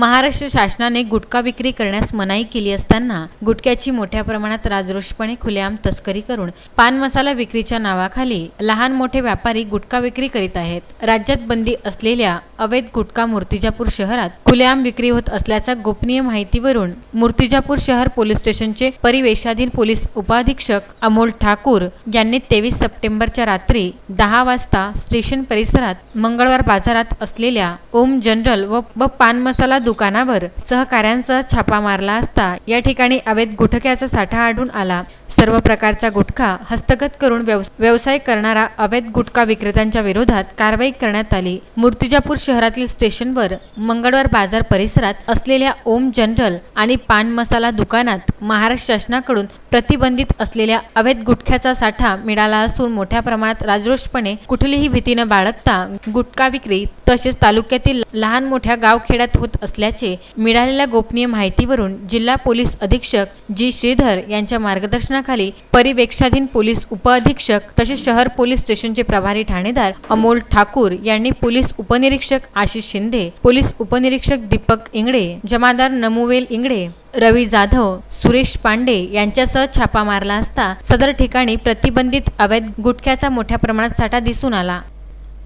महाराष्ट्र शासनाने गुटखा विक्री करण्यास मनाई केली असताना गुटख्याची मोठ्या प्रमाणात राजरोषपणे खुलेआम तस्करी करून पान मसाला विक्रीच्या नावाखाली लहान मोठे व्यापारी गुटखा विक्री करीत आहेत। राज्यात बंदी असलेल्या अवैध गुटखा मूर्तिजापूर शहरात खुलेआम विक्री होत असल्याचा गोपनीय माहितीवरून मूर्तिजापूर शहर पोलीस स्टेशनचे परिवेशाधीन पोलीस उपअधीक्षक अमोल ठाकूर यांनी 23 सप्टेंबरच्या रात्री 10 वाजता स्टेशन परिसरात मंगळवार बाजारात असलेल्या ओम जनरल व पान मसाला दुकानावर सहकाऱ्यांसह छापा मारला असता या ठिकाणी अवैध गुटख्याचा साठा आढळून आला। सर्व प्रकारचा गुटखा हस्तगत करून व्यवसाय करणारा अवैध गुटखा विक्रेत्यांच्या विरोधात कारवाई करण्यात आली। मूर्तिजापूर शहरातील स्टेशनवर मंगळवार बाजार परिसरात असलेल्या ओम जनरल आणि पान मसाला दुकानात महाराष्ट्र शासनाकडून प्रतिबंधित असलेल्या अवैध गुटख्याचा साठा मिळाला असून मोठ्या प्रमाणात राजरोषपणे कुठलीही भीती न बाळगता गुटखा विक्री तसेच तालुक्यातील लहान मोठ्या गावखेड्यात होत असल्याचे मिळालेल्या गोपनीय माहितीवरून जिल्हा पोलीस अधीक्षक जी श्रीधर यांच्या मार्गदर्शनाखाली परिवेक्षाधीन पोलीस उपअधीक्षक तसेच शहर पोलीस स्टेशनचे प्रभारी ठाणेदार अमोल ठाकूर यांनी पोलीस उपनिरीक्षक आशिष शिंदे, पोलीस उपनिरीक्षक दीपक इंगडे, जमादार नमुवेल इंगडे, रवी जाधव, सुरेश पांडे यांच्यासह छापा मारला असता सदर ठिकाणी प्रतिबंधित अवैध गुटख्याचा मोठ्या प्रमाणात साठा दिसून आला।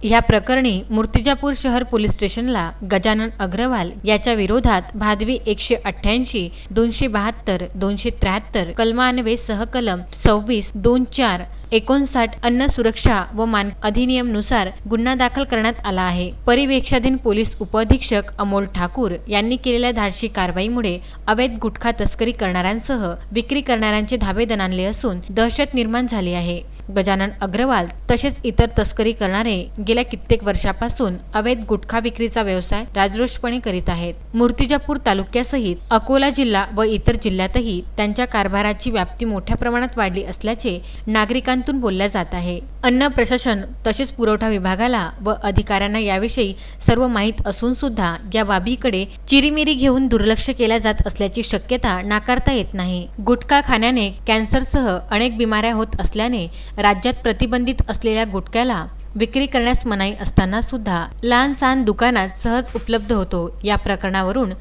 या प्रकरणी मूर्तिजापूर शहर पोलीस स्टेशनला गजानन अग्रवाल याच्या विरोधात भादवी 188, 272, 273 कलमान्वये सहकलम 26, 24, 59 अन्न सुरक्षा व मान अधिनियम नुसार गुन्हा दाखल करण्यात आला आहे। परिवेक्षाधीन पोलीस उपअधीक्षक अमोल ठाकूर यांनी केलेल्या धाडसी कारवाईमुळे अवैध गुटखा तस्करी करणाऱ्यांसह विक्री करणाऱ्यांचे धाबे दणाणले असून दहशत निर्माण झाली आहे। गजानन अग्रवाल तसेच इतर तस्करी करणारे गेल्या कित्येक वर्षापासून अवैध गुटखा विक्रीचा व्यवसाय राजरोषपणे करीत आहेत। मूर्तिजापूर तालुक्यासहित अकोला जिल्हा व इतर जिल्ह्यातही त्यांच्या कारभाराची व्याप्ती मोठ्या प्रमाणात वाढली असल्याचे नागरिकांतून बोलल्या जात आहे। अन्न प्रशासन तसेच पुरवठा विभागाला व अधिकाऱ्यांना याविषयी सर्व माहीत असून सुद्धा या बाबीकडे चिरीमिरी घेऊन दुर्लक्ष केल्या जात असल्याची शक्यता नाकारता येत नाही। गुटखा खाण्याने कॅन्सरसह अनेक बिमाऱ्या होत असल्याने राज्यात प्रतिबंधित असलेल्या गुटख्याला विक्री करण्यास मनाई असताना सुद्धा लहान सहान दुकानात सहज उपलब्ध होतो। या प्रकरणावरून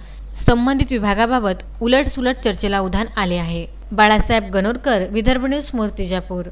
संबंधित विभागाबाबत उलटसुलट चर्चेला उधाण आले आहे। बाळासाहेब गणोरकर, विदर्भ न्यूज, मूर्तिजापूर।